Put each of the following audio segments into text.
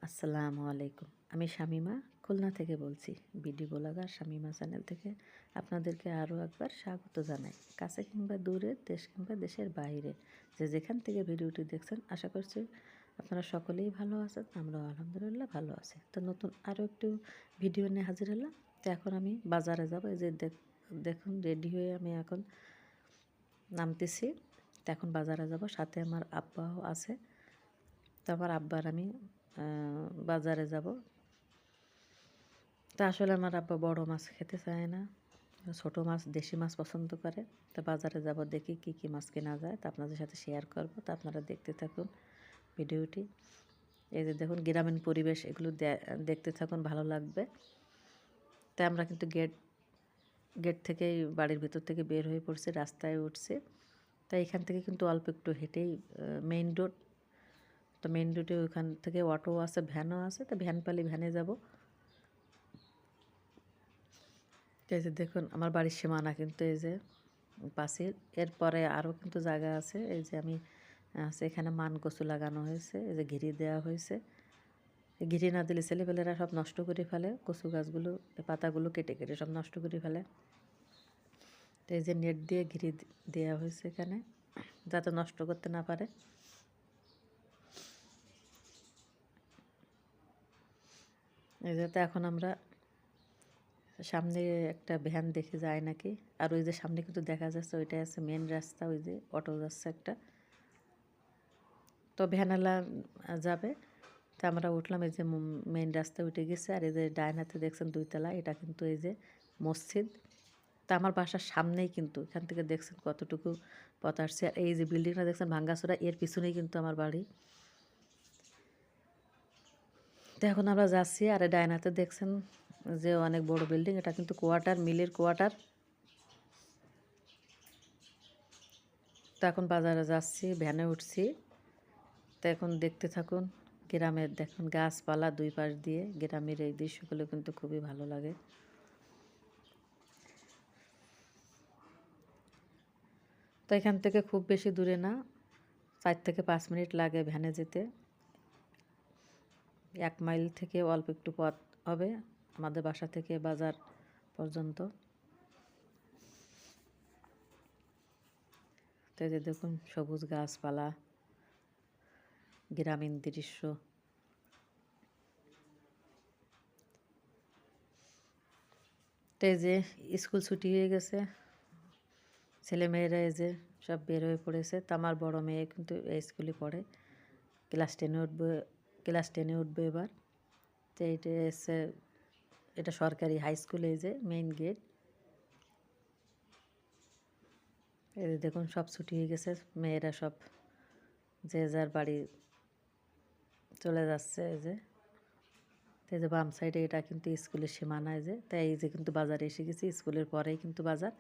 আসসালামু আলাইকুম। আমি শামীমা খুলনা থেকে বলছি। বিডি ব্লগার শামীমা চ্যানেল থেকে আপনাদেরকে আরও একবার স্বাগত জানাই। কাছে কিংবা দূরে, দেশ কিংবা দেশের বাইরে যে যেখান থেকে ভিডিওটি দেখছেন আশা করছি আপনারা সকলেই ভালো আছেন। আমরাও আলহামদুলিল্লাহ ভালো আছি। তো নতুন আরও একটু ভিডিও নিয়ে হাজির হলাম। তো এখন আমি বাজারে যাব। এই যে দেখুন রেডি হয়ে আমি এখন নামতেছি। তো এখন বাজারে যাব, সাথে আমার আব্বাও আছে। তো আমার আব্বার আমি বাজারে যাব। তা আসলে আমার আব্বা বড় মাছ খেতে চায় না, ছোট মাছ দেশি মাছ পছন্দ করে। তা বাজারে যাব, দেখি কি কি মাছ কেনা যায়, তা আপনাদের সাথে শেয়ার করব। তা আপনারা দেখতে থাকুন ভিডিওটি। এই যে দেখুন গ্রামীণ পরিবেশ, এগুলো দেখতে থাকুন, ভালো লাগবে। তাই আমরা কিন্তু গেট গেট থেকেই বাড়ির ভিতর থেকে বের হয়ে পড়ছি, রাস্তায় উঠছি। তাই এখান থেকে কিন্তু অল্প একটু হেঁটেই মেইন রোড। তো মেইন রোডে ওইখান থেকে অটো আছে, ভ্যানও আছে। তো ভ্যান পালি ভ্যানে যাব। এই যে দেখুন আমার বাড়ির সীমানা কিন্তু এই যে পাশের, এরপরে আরও কিন্তু জায়গা আছে। এই যে আমি এখানে মান কচু লাগানো হয়েছে, এই যে ঘিরি দেওয়া হয়েছে। ঘিরি না দিলে ছেলেপেলেরা সব নষ্ট করে ফেলে, কচু গাছগুলো পাতাগুলো কেটে কেটে সব নষ্ট করে ফেলে। তো এই যে নেট দিয়ে ঘিরি দেওয়া হয়েছে এখানে, যাতে নষ্ট করতে না পারে। এই যাতে এখন আমরা সামনে একটা ভ্যান দেখে যায় নাকি, আর ওই যে সামনে কিন্তু দেখা যাচ্ছে ওইটাই আছে মেন রাস্তা, ওই যে অটো যাচ্ছে একটা। তো ভ্যানালা যাবে। তা আমরা উঠলাম, এই যে মেইন রাস্তায় উঠে গেছে। আর এই যে ডাইন হাতে দেখছেন 2 তলা, এটা কিন্তু এই যে মসজিদ। তা আমার বাসার সামনেই কিন্তু, এখান থেকে দেখছেন কতটুকু পথ আসছে। আর এই যে বিল্ডিংটা দেখছেন ভাঙ্গাচোরা, এর পিছনেই কিন্তু আমার বাড়ি। তো এখন আমরা যাচ্ছি। আর ডাইন হাতে দেখছেন যে অনেক বড় বিল্ডিং, এটা কিন্তু কোয়ার্টার, মিলের কোয়ার্টার। তো এখন বাজারে যাচ্ছি, ভ্যানে উঠছি। তো এখন দেখতে থাকুন গ্রামের, দেখুন গাছপালা দুই পাশ দিয়ে, গ্রামের এই দৃশ্যগুলো কিন্তু খুবই ভালো লাগে। তো এখান থেকে খুব বেশি দূরে না, 4 থেকে 5 মিনিট লাগে ভ্যানে যেতে। 1 মাইল থেকে অল্প একটু পথ হবে আমাদের বাসা থেকে বাজার পর্যন্ত। তো এই যে দেখুন সবুজ গাছপালা, গ্রামীণ দৃশ্য। তো এই যে স্কুল ছুটি হয়ে গেছে, ছেলেমেয়েরা এই যে সব বের হয়ে পড়েছে। তো আমার বড় মেয়ে কিন্তু এই স্কুলে পড়ে, ক্লাস 10-এ উঠবে এবার। তো এইটা এসে, এটা সরকারি হাই স্কুল। এই যে মেইন গেট। এই যে দেখুন সব ছুটি হয়ে গেছে, মেয়েরা সব যে যার বাড়ি চলে যাচ্ছে। এই যে বাম সাইডে এটা কিন্তু স্কুলের সীমানায় যে, তাই এই যে কিন্তু বাজারে এসে গেছি, স্কুলের পরেই কিন্তু বাজার।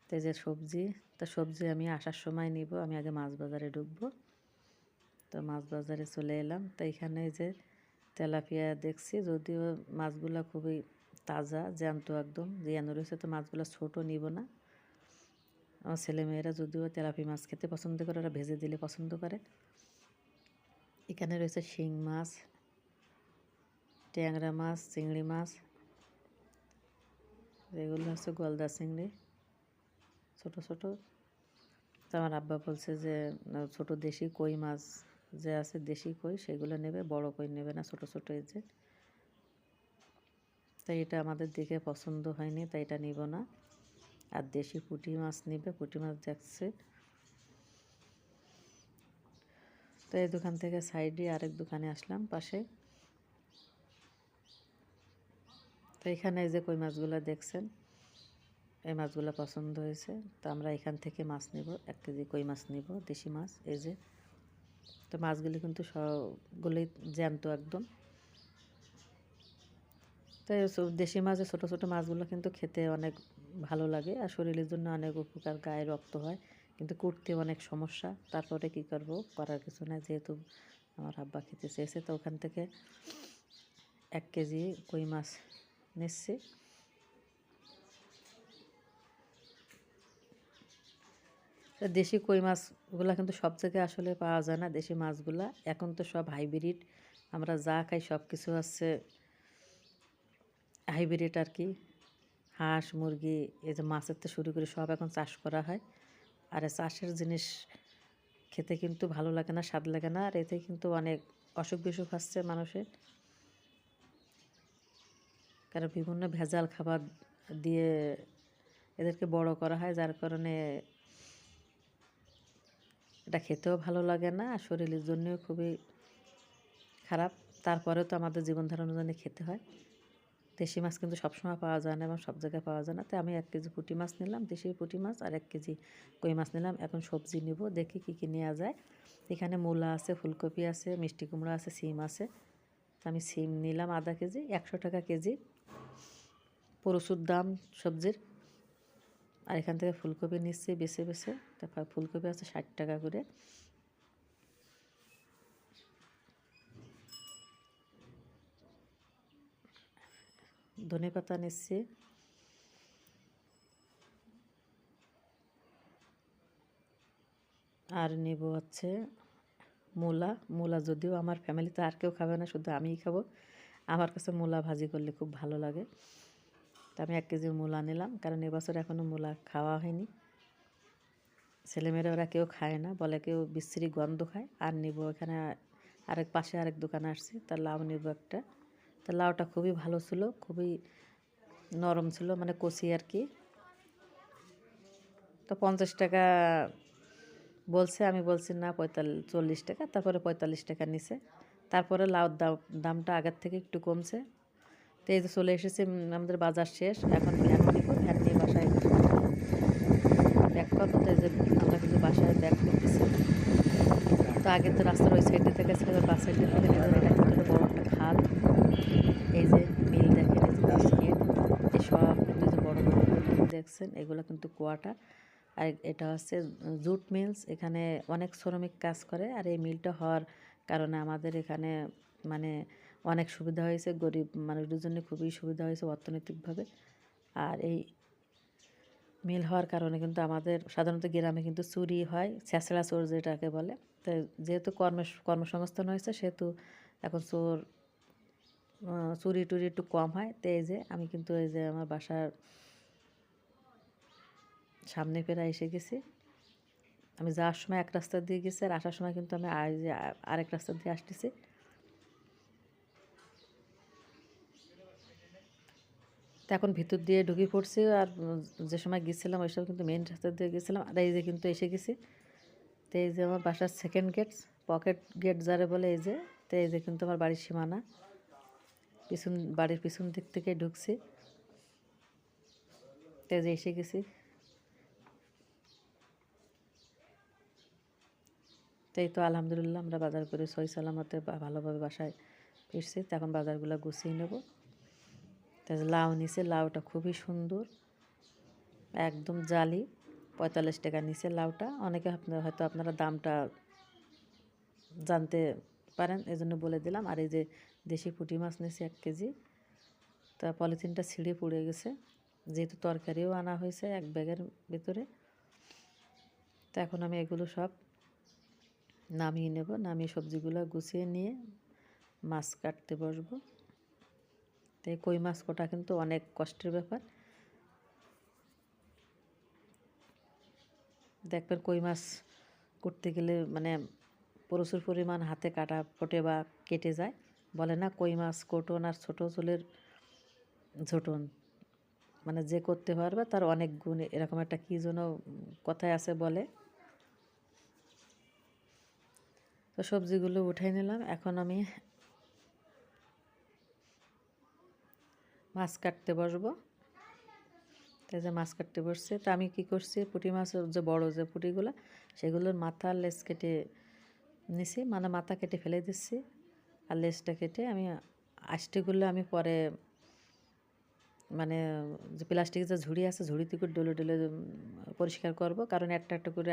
তো এই যে সবজি, তা সবজি আমি আসার সময় নিব, আমি আগে মাছ বাজারে ঢুকবো। তো মাছ বাজারে চলে এলাম। তো এখানে যে তেলাপিয়া দেখছি, যদিও মাছগুলো খুবই তাজা, জ্যান্ত একদম জ্যান্ত রয়েছে। তো মাছগুলো ছোট নিব না। আমার ছেলেমেয়েরা যদিও তেলাপি মাছ খেতে পছন্দ করে, ওরা ভেজে দিলে পছন্দ করে। এখানে রয়েছে শিং মাছ, ট্যাংরা মাছ, চিংড়ি মাছ। এগুলো হচ্ছে গলদা চিংড়ি, ছোট ছোট। তো আমার আব্বা বলছে যে ছোট দেশি কই মাছ যে আছে, দেশি কই সেগুলো নেবে, বড় কই নেবে না, ছোট ছোট এই যে। তাই এটা আমাদের দেখে পছন্দ হয়নি, তাই এটা নিব না। আর দেশি পুঁটি মাছ নিবে, পুঁটি মাছ দেখছে। তো এই দোকান থেকে সাইডে আরেক দোকানে আসলাম পাশে। তো এখানে এই যে কই মাছগুলো দেখছেন, এই মাছগুলো পছন্দ হয়েছে। তো আমরা এখান থেকে মাছ নিব, 1 কেজি কই মাছ নিব, দেশি মাছ এই যে। তো মাছগুলি কিন্তু সবগুলোই জ্যান্ত একদম। তো দেশি মাছের ছোটো ছোটো মাছগুলো কিন্তু খেতে অনেক ভালো লাগে, আর শরীরের জন্য অনেক উপকার, গায়ে রক্ত হয়। কিন্তু করতে অনেক সমস্যা, তারপরে কি করব, করার কিছু না, যেহেতু আমার আব্বা খেতে চেয়েছে। তো ওখান থেকে 1 কেজি কই মাছ নিচ্ছি। দেশি কই মাছগুলা কিন্তু সব জায়গায় আসলে পাওয়া যায় না, দেশি মাছগুলা। এখন তো সব হাইব্রিড, আমরা যা খাই সব কিছু হচ্ছে হাইব্রিড আর কি। হাঁস মুরগি এই যে মাছের থেকে শুরু করে সব এখন চাষ করা হয়। আর এই চাষের জিনিস খেতে কিন্তু ভালো লাগে না, স্বাদ লাগে না, আর এতে কিন্তু অনেক অসুখ বিসুখ হচ্ছে মানুষের। কারণ বিভিন্ন ভেজাল খাবার দিয়ে এদেরকে বড় করা হয়, যার কারণে এটা খেতেও ভালো লাগে না, আর শরীরের জন্যও খুবই খারাপ। তারপরেও তো আমাদের জীবন ধারণের জন্য খেতে হয়। দেশি মাছ কিন্তু সবসময় পাওয়া যায় না এবং সব জায়গায় পাওয়া যায় না। তাই আমি 1 কেজি পুঁটি মাছ নিলাম, দেশি পুঁটি মাছ, আর 1 কেজি কই মাছ নিলাম। এখন সবজি নিব, দেখি কী কী নেওয়া যায়। এখানে মূলা আছে, ফুলকপি আছে, মিষ্টি কুমড়া আছে, সিম আছে। আমি সিম নিলাম আধা কেজি, 100 টাকা কেজি। প্রচুর দাম সবজির। আর এখান থেকে ফুলকপি নিচ্ছি বেছে বেছে। তারপর ফুলকপি আছে 60 টাকা করে। ধনেপাতা নিচ্ছি। আর নেব হচ্ছে মূলা যদিও আমার ফ্যামিলিতে আর কেউ খাবে না, শুধু আমিই খাবো। আমার কাছে মূলা ভাজি করলে খুব ভালো লাগে। তা আমি 1 কেজি মূলা নিলাম, কারণ এবছর এখনও মূলা খাওয়া হয়নি। ছেলেমেয়েরা ওরা কেউ খায় না, বলে কেউ বিশ্রী গন্ধ খায়। আর নেব এখানে পাশে আরেক দোকানে আসছি, তা লাউ নেব একটা। তা লাউটা খুবই ভালো ছিল, খুবই নরম ছিল, মানে কচি আর কি। তো 50 টাকা বলছে, আমি বলছি না 40 টাকা, তারপরে 45 টাকা নিছে। তারপরে লাউর দামটা আগের থেকে একটু কমছে। তো এই যে চলে এসেছে, আমাদের বাজার শেষ, এখন ভ্যান নিব, ভ্যান নিয়ে বাসায় ব্যাক করবো। তো এই যে আমরা কিন্তু বাসায় ব্যাক করতেছি। তো আগে তো রাস্তার ওই সাইডে থেকে ছিল, এবার বাস সাইডে থেকে নিলাম। এটা কিন্তু একটা বড় একটা খাল। এই যে মিল দেখেন, এই যে বিস্কিট, এই সব কিন্তু যে বড় বড় বিল্ডিং দেখছেন, এগুলো কিন্তু কোয়াটার। আর এটা হচ্ছে জুট মিলস। এখানে অনেক শ্রমিক কাজ করে, আর এই মিলটা হওয়ার কারণে আমাদের এখানে মানে অনেক সুবিধা হয়েছে, গরিব মানুষদের জন্য খুবই সুবিধা হয়েছে অর্থনৈতিকভাবে। আর এই মিল হওয়ার কারণে কিন্তু আমাদের সাধারণত গ্রামে কিন্তু চুরি হয়, ছেঁচড়া চোর যেটাকে বলে। তো যেহেতু কর্মসংস্থান হয়েছে, সেহেতু এখন চুরি টুরি একটু কম হয়। তো এই যে আমি কিন্তু এই যে আমার বাসার সামনে প্রায় এসে গেছি। আমি যাওয়ার সময় এক রাস্তা দিয়ে গেছি, আর আসার সময় কিন্তু আমি আরেক রাস্তা দিয়ে আসতেছি। তো এখন ভিতর দিয়ে ঢুকে পড়ছি, আর যে সময় গেছিলাম ওই সময় কিন্তু মেন রাস্তা দিয়ে গেছিলাম। আর এই যে কিন্তু এসে গেছি। তো এই যে আমার বাসার সেকেন্ড গেট, পকেট গেট যারে বলে, এই যে। তো এই যে কিন্তু আমার বাড়ির সীমানা, বাড়ির পিছন দিক থেকে ঢুকছি। তো এই যে এসে গেছি। তো এই তো আলহামদুলিল্লাহ আমরা বাজার করে সহি সালামতে ভালোভাবে বাসায় ফিরছি। তো এখন বাজারগুলো গুছিয়ে নেব। তো লাউ নিচে, লাউটা খুবই সুন্দর, একদম জালি। 45 টাকা নিচে লাউটা। অনেকে হয়তো আপনারা দামটা জানতে পারেন, এই জন্য বলে দিলাম। আর এই যে দেশি পুঁটি মাছ নিয়েছি 1 কেজি। তা পলিথিনটা ছিঁড়ে পড়ে গেছে, যেহেতু তরকারিও আনা হয়েছে এক ব্যাগের ভিতরে। তো এখন আমি এগুলো সব নামিয়ে নেব, নামিয়ে সবজিগুলো গুছিয়ে নিয়ে মাছ কাটতে বসবো। তো এই কই মাছ কাটা কিন্তু অনেক কষ্টের ব্যাপার। দেখবেন কই মাছ করতে গেলে মানে প্রচুর পরিমাণ হাতে কাটা ফোটে বা কেটে যায়। বলে না, কই মাছ কোটন আর ছোটো চুলের ঝোটন, মানে যে করতে পারবে তার অনেক গুণ, এরকম একটা কী যেন কথায় আছে বলে। তো সবজিগুলো উঠাই নিলাম, এখন আমি মাছ কাটতে বসবো। তো যে মাছ কাটতে বসছে, তো আমি কী করছি, পুঁটি মাছের যে বড় যে পুঁটিগুলো, সেগুলোর মাথা লেজ কেটে নিছি, মানে মাথা কেটে ফেলে দিচ্ছি। আর লেজটা কেটে আমি আষ্টেগুলো আমি পরে মানে যে প্লাস্টিকের যে ঝুড়ি আছে, ঝুড়িতে করে ডলে ডলে পরিষ্কার করব। কারণ একটা একটা করে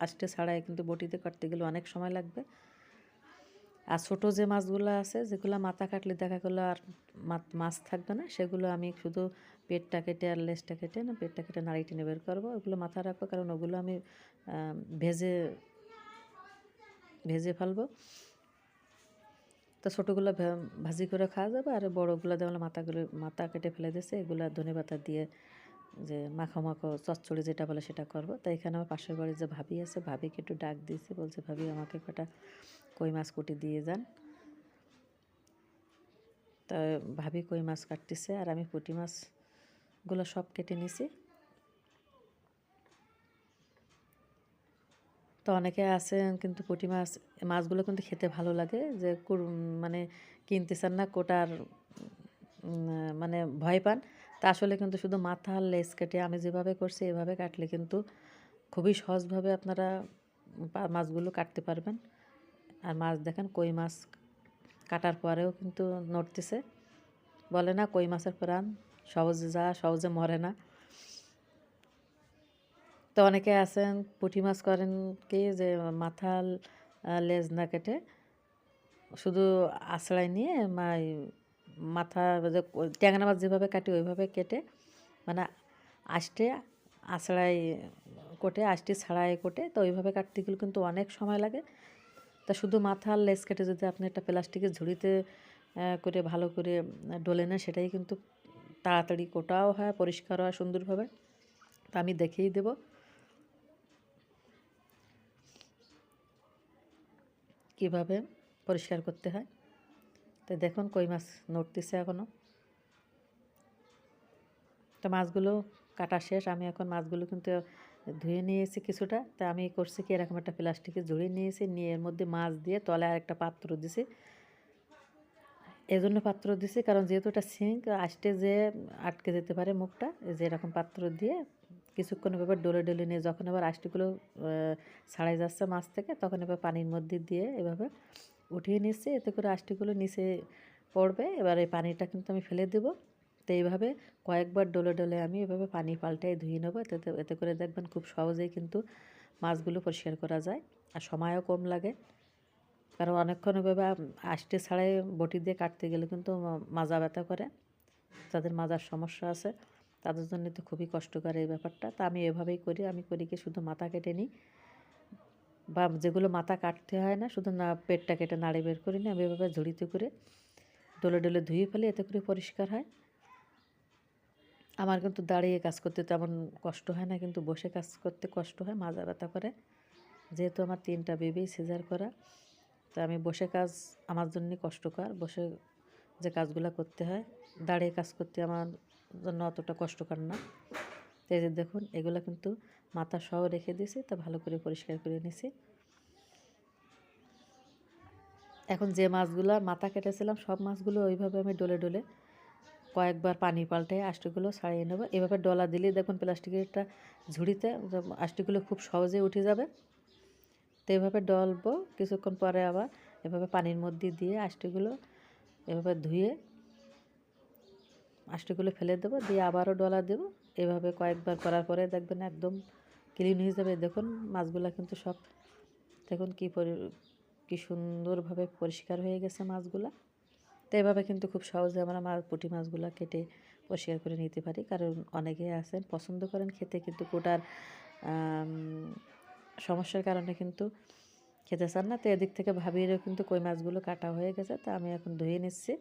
আষ্টে ছাড়াই কিন্তু বটিতে কাটতে গেলে অনেক সময় লাগবে। আর ছোটো যে মাছগুলো আছে, যেগুলো মাথা কাটলে দেখা গেলো আর মাছ থাকবে না, সেগুলো আমি শুধু পেটটা কেটে আর লেজটা কেটে না, পেটটা কেটে নাড়ি টেনে বের করবো। ওগুলো মাথা রাখবো, কারণ ওগুলো আমি ভেজে ভেজে ফেলবো। তো ছোটোগুলো ভাজি করে খাওয়া যাবে, আর বড়োগুলো যেমন মাথা কেটে ফেলে দিয়েছে, এগুলো ধনেপাতা দিয়ে যে মাখো মাখো চচ্চড়ি যেটা বলে সেটা করব। তাই এখানে আমার পাশের বাড়ির যে ভাবি আছে, ভাবিকে একটু ডাক দিয়েছি, বলছে ভাবি আমাকে কটা কই মাছ কুটি দিয়ে যান। তা ভাবি কই মাছ কাটতেছে, আর আমি পুঁটি মাছগুলো সব কেটে নিছি। তো অনেকে আছেন কিন্তু পুঁটি মাছগুলো কিন্তু খেতে ভালো লাগে, যে মানে কিনতে চান না, কোটার মানে ভয় পান। তা আসলে কিন্তু শুধু মাথা আর লেজ কেটে আমি যেভাবে করছি এভাবে কাটলে কিন্তু খুবই সহজভাবে আপনারা মাছগুলো কাটতে পারবেন। আর মাছ দেখেন, কই মাছ কাটার পরেও কিন্তু নড়তেছে। বলে না কই মাছের প্রাণ সহজে মরে না। তো অনেকে আছেন পুঁটি মাছ করেন কি, যে মাথা লেজ না কেটে শুধু আঁচড়াই নিয়ে মাথা যে ট্যাংরা মাছ যেভাবে কাটি ওইভাবে কেটে, মানে আষ্টে আঁচড়াই কোটে, আষ্টি ছাড়াই কোটে। তো ওইভাবে কাটতে গেলে কিন্তু অনেক সময় লাগে। তা শুধু মাথা আর লেজ কেটে যদি আপনি একটা প্লাস্টিকের ঝুড়িতে করে ভালো করে ডলে নেন, সেটাই কিন্তু তাড়াতাড়ি কোটাও হয়, পরিষ্কার হয় সুন্দরভাবে। তা আমি দেখিয়ে দেব কিভাবে পরিষ্কার করতে হয়। তো দেখুন কই মাছ নড়তেছে এখনও। তো মাছগুলো কাটা শেষ। আমি এখন মাছগুলো কিন্তু ধুয়ে নিয়েছি কিছুটা। তা আমি করছি কি, এরকম একটা প্লাস্টিকের ঝুড়ি নিয়েছি, নিয়ে এর মধ্যে মাছ দিয়ে তলায় আরেকটা পাত্র দিছি। এজন্য পাত্র দিছি কারণ যেহেতু এটা সিঙ্ক, আষ্টে যে আটকে যেতে পারে মুখটা, এই যে এরকম পাত্র দিয়ে কিছুক্ষণ এভাবে ডলে ডলে নিয়ে যখন এবার আষ্টিগুলো ছাড়াই যাচ্ছে মাছ থেকে, তখন এবার পানির মধ্যে দিয়ে এভাবে উঠিয়ে নিচ্ছি, এতে করে আষ্টিগুলো নিচে পড়বে। এবার এই পানিটা কিন্তু আমি ফেলে দেবো। তো এইভাবে কয়েকবার ডলে ডলে আমি এভাবে পানি পাল্টাই ধুয়ে নেবো। এতে করে দেখবেন খুব সহজেই কিন্তু মাছগুলো পরিষ্কার করা যায়, আর সময়ও কম লাগে। কারণ অনেকক্ষণ এভাবে আষ্টে ছাড়াই বটি দিয়ে কাটতে গেলে কিন্তু মাজা ব্যথা করে, যাদের মাজার সমস্যা আছে তাদের জন্য তো খুবই কষ্টকর এই ব্যাপারটা। তা আমি এভাবেই করি। আমি করি কি, শুধু মাথা কেটে নিই, বা যেগুলো মাথা কাটতে হয় না, শুধু পেটটা কেটে নাড়ি বের করি না, আমি এভাবে ঝুড়িতে করে ডলে ডলে ধুয়ে ফেলি, এতে করে পরিষ্কার হয়। আমার কিন্তু দাঁড়িয়ে কাজ করতে তেমন কষ্ট হয় না, কিন্তু বসে কাজ করতে কষ্ট হয়, মাজা ব্যথা করে। যেহেতু আমার 3টা বেবি সিজার করা, তো আমি বসে কাজ আমার জন্যই কষ্টকর। বসে যে কাজগুলো করতে হয়, দাঁড়িয়ে কাজ করতে আমার জন্য অতটা কষ্টকর না। তো এই যে দেখুন, এগুলো কিন্তু মাথা সহ রেখে দিয়েছি, তা ভালো করে পরিষ্কার করে নিছি। এখন যে মাছগুলো মাথা কেটেছিলাম, সব মাছগুলো ওইভাবে আমি ডলে ডলে কয়েকবার পানি পাল্টে আষ্টিগুলো ছাড়িয়ে নেবো। এভাবে ডলা দিলেই দেখুন প্লাস্টিকের একটা ঝুড়িতে আষ্টিগুলো খুব সহজেই উঠে যাবে। তো এভাবে ডলবো, কিছুক্ষণ পরে আবার এভাবে পানির মধ্যে দিয়ে আষ্টিগুলো এভাবে ধুয়ে আষ্টিগুলো ফেলে দেবো, দিয়ে আবারও ডলা দেবো। এভাবে কয়েকবার করার পরে দেখবেন একদম ক্লিন হয়ে যাবে। দেখুন মাছগুলো কিন্তু সব দেখুন কি সুন্দরভাবে পরিষ্কার হয়ে গেছে মাছগুলো। তো এভাবে কিন্তু খুব সহজে আমরা পুঁটি মাছগুলো কেটে পরিষ্কার করে নিতে পারি। কারণ অনেকে আছেন পছন্দ করেন খেতে, কিন্তু কোটার সমস্যার কারণে কিন্তু খেতে চান না। তো এদিক থেকে ভাবিয়েরও কিন্তু কই মাছগুলো কাটা হয়ে গেছে, তা আমি এখন ধুয়ে নিচ্ছি।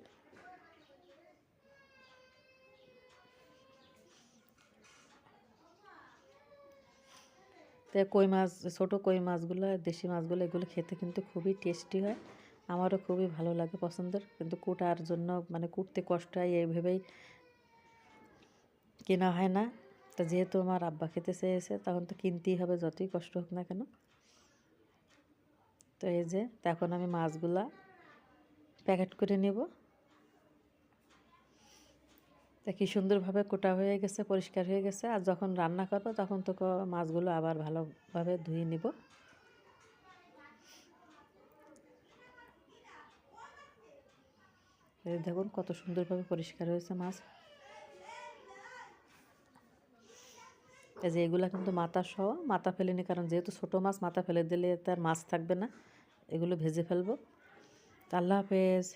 তো কই মাছ, ছোটো কই মাছগুলো, দেশি মাছগুলো, এগুলো খেতে কিন্তু খুবই টেস্টি হয়। আমারও খুবই ভালো লাগে, পছন্দের। কিন্তু কুটার জন্য মানে কুটতে কষ্ট হয়, এইভাবেই কেনা হয় না। তো যেহেতু আমার আব্বা খেতে চেয়েছে, তখন তো কিনতেই হবে, যতই কষ্ট হোক না কেন। তো এই যে এখন আমি মাছগুলা প্যাকেট করে নেব। তা কি সুন্দরভাবে কোটা হয়ে গেছে, পরিষ্কার হয়ে গেছে। আর যখন রান্না করবো তখন তো মাছগুলো আবার ভালোভাবে ধুয়ে নিব। এই দেখুন কত সুন্দরভাবে পরিষ্কার হয়েছে মাছ। এই যে এগুলো কিন্তু মাথা সহ, মাথা ফেলিনি, কারণ যেহেতু ছোটো মাছ মাথা ফেলে দিলে তার মাছ থাকবে না। এগুলো ভেজে ফেলবো। আল্লাহ হাফেজ।